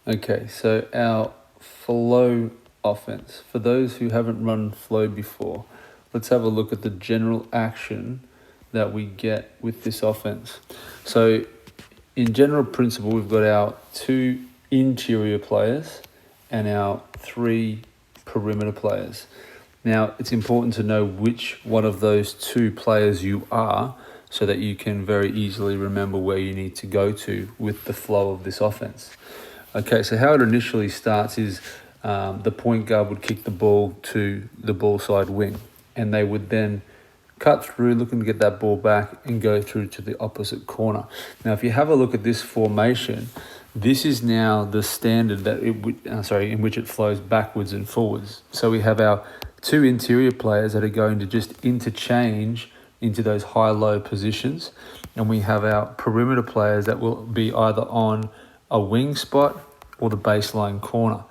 Okay, so our flow offense. For those who haven't run flow before, let's have a look at the general action that we get with this offense. So, in general principle, we've got our two interior players and our three perimeter players. Now, it's important to know which one of those two players you are so that you can very easily remember where you need to go to with the flow of this offense. Okay, so how it initially starts is the point guard would kick the ball to the ball side wing, and they would then cut through, looking to get that ball back and go through to the opposite corner. Now, if you have a look at this formation, this is now the standard that in which it flows backwards and forwards. So we have our two interior players that are going to just interchange into those high-low positions, and we have our perimeter players that will be either on a wing spot or the baseline corner.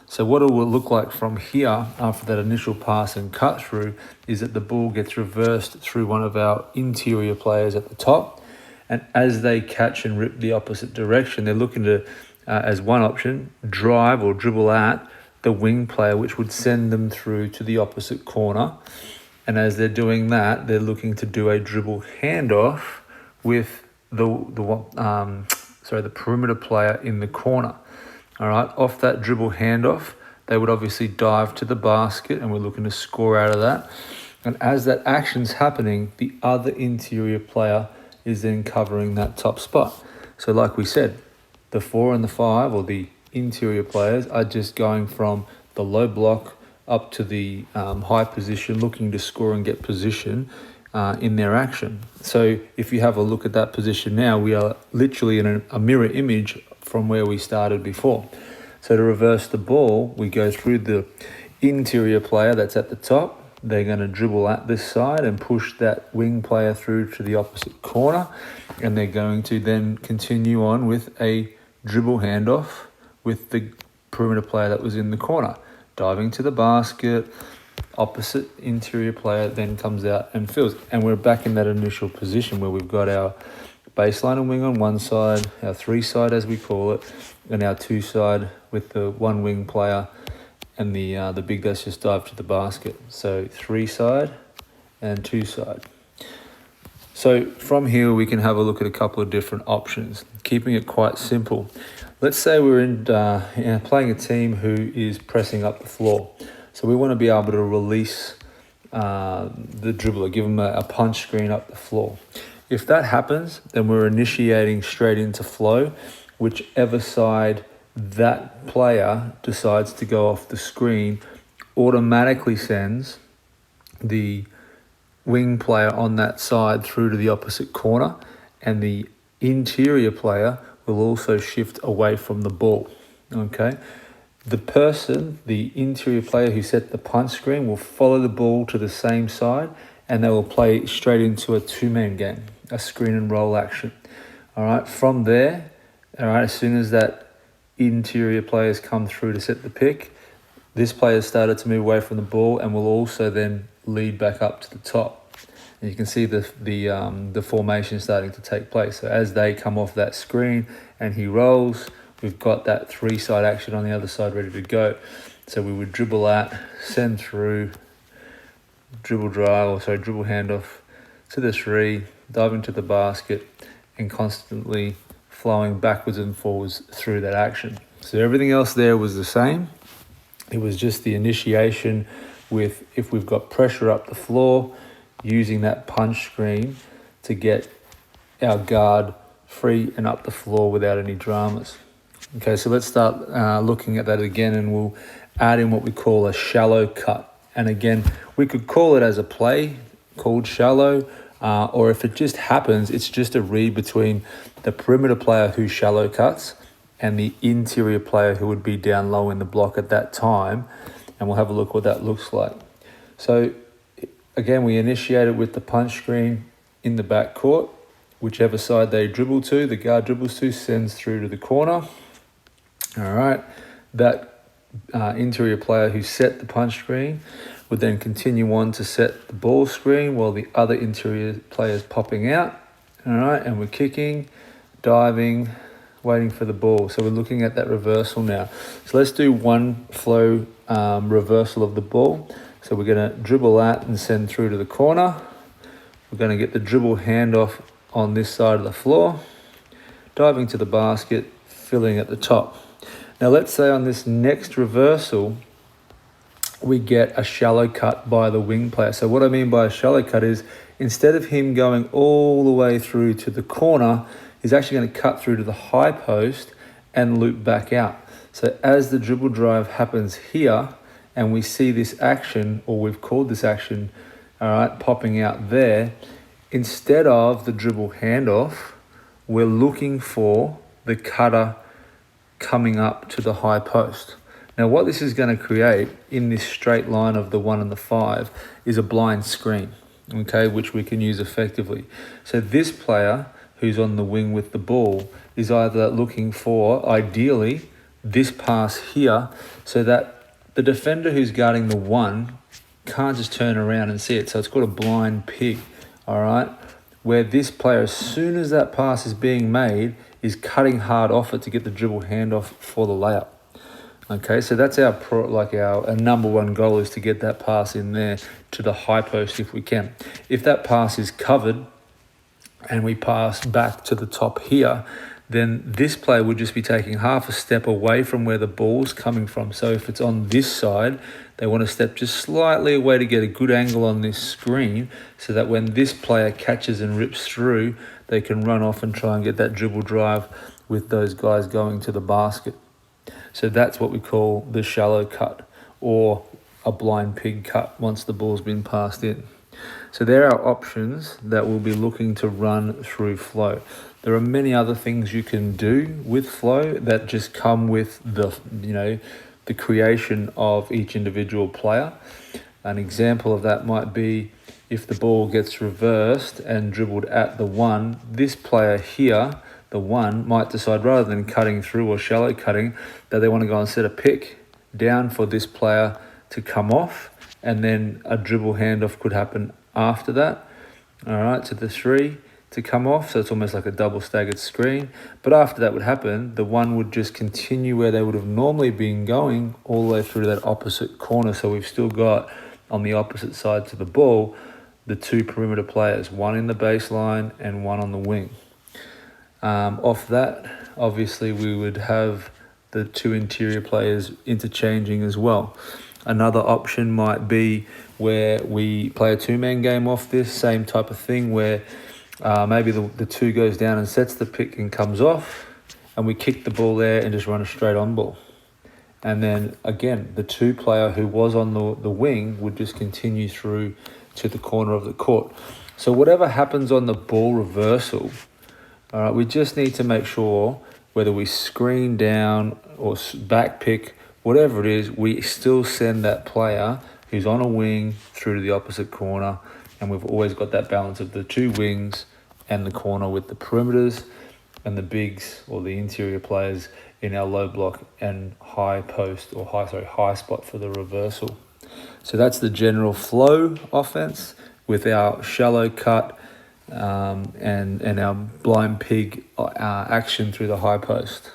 So what it will look like from here after that initial pass and cut through is that the ball gets reversed through one of our interior players at the top, and as they catch and rip the opposite direction, they're looking to, as one option, drive or dribble at the wing player, which would send them through to the opposite corner. And as they're doing that, they're looking to do a dribble handoff with the perimeter player in the corner. All right, off that dribble handoff, they would obviously dive to the basket, and we're looking to score out of that. And as that action's happening, the other interior player is then covering that top spot. So like we said, the 4 and the 5, or the interior players, are just going from the low block up to the high position, looking to score and get position in their action. So if you have a look at that position now, we are literally in a mirror image from where we started before. So to reverse the ball, we go through the interior player that's at the top. They're going to dribble at this side and push that wing player through to the opposite corner, and they're going to then continue on with a dribble handoff with the perimeter player that was in the corner, diving to the basket. Opposite interior player then comes out and fills, and we're back in that initial position where we've got our baseline and wing on one side, our 3 side as we call it, and our 2 side with the 1 wing player and the big that's just dive to the basket. So 3 side and 2 side. So from here we can have a look at a couple of different options, keeping it quite simple. Let's say we're playing a team who is pressing up the floor. So we want to be able to release the dribbler, give them a punch screen up the floor. If that happens, then we're initiating straight into flow. Whichever side that player decides to go off the screen automatically sends the wing player on that side through to the opposite corner, and the interior player will also shift away from the ball. Okay. The interior player who set the punch screen, will follow the ball to the same side, and they will play straight into a 2-man game, a screen and roll action. All right, from there, all right, as soon as that interior players come through to set the pick, this player started to move away from the ball and will also then lead back up to the top. And you can see the formation starting to take place. So as they come off that screen and he rolls, we've got that 3-side action on the other side ready to go. So we would dribble at, send through, dribble handoff to the 3, dive into the basket, and constantly flowing backwards and forwards through that action. So everything else there was the same. It was just the initiation with, if we've got pressure up the floor, using that punch screen to get our guard free and up the floor without any dramas. Okay, so let's start looking at that again, and we'll add in what we call a shallow cut. And again, we could call it as a play called shallow, or if it just happens, it's just a read between the perimeter player who shallow cuts and the interior player who would be down low in the block at that time. And we'll have a look what that looks like. So again, we initiate it with the punch screen in the back court. Whichever side they dribble to, the guard dribbles to, sends through to the corner. All right, that interior player who set the punch screen would then continue on to set the ball screen while the other interior player is popping out. All right, and we're kicking, diving, waiting for the ball. So we're looking at that reversal now. So let's do one flow reversal of the ball. So we're going to dribble that and send through to the corner. We're going to get the dribble handoff on this side of the floor, diving to the basket, filling at the top. Now let's say on this next reversal, we get a shallow cut by the wing player. So what I mean by a shallow cut is instead of him going all the way through to the corner, he's actually going to cut through to the high post and loop back out. So as the dribble drive happens here, and we see this action, or we've called this action, all right, popping out there, instead of the dribble handoff, we're looking for the cutter coming up to the high post. Now what this is going to create in this straight line of the 1 and the 5 is a blind screen, okay, which we can use effectively. So this player who's on the wing with the ball is either looking for, ideally, this pass here, so that the defender who's guarding the 1 can't just turn around and see it. So it's called a blind pig, all right? Where this player, as soon as that pass is being made, is cutting hard off it to get the dribble handoff for the layup. Okay, so that's our number one goal, is to get that pass in there to the high post if we can. If that pass is covered and we pass back to the top here, then this player would just be taking half a step away from where the ball's coming from. So if it's on this side, they want to step just slightly away to get a good angle on this screen, so that when this player catches and rips through, they can run off and try and get that dribble drive with those guys going to the basket. So that's what we call the shallow cut, or a blind pig cut once the ball's been passed in. So there are options that we'll be looking to run through flow. There are many other things you can do with flow that just come with the creation of each individual player. An example of that might be if the ball gets reversed and dribbled at the 1, this player here, the 1, might decide, rather than cutting through or shallow cutting, that they want to go and set a pick down for this player to come off, and then a dribble handoff could happen after that, all right, to the 3 to come off. So it's almost like a double staggered screen. But after that would happen, the 1 would just continue where they would have normally been going, all the way through to that opposite corner. So we've still got, on the opposite side to the ball, the 2 perimeter players, 1 in the baseline and 1 on the wing. Off that, obviously we would have the 2 interior players interchanging as well. Another option might be where we play a 2-man game off this, same type of thing, where maybe the 2 goes down and sets the pick and comes off, and we kick the ball there and just run a straight on ball. And then again, the 2 player who was on the wing would just continue through to the corner of the court. So whatever happens on the ball reversal, all right, we just need to make sure, whether we screen down or back pick, whatever it is, we still send that player who's on a wing through to the opposite corner, and we've always got that balance of the 2 wings and the corner with the perimeters and the bigs, or the interior players, in our low block and high post, or high spot for the reversal. So that's the general flow offense with our shallow cut and our blind pig action through the high post.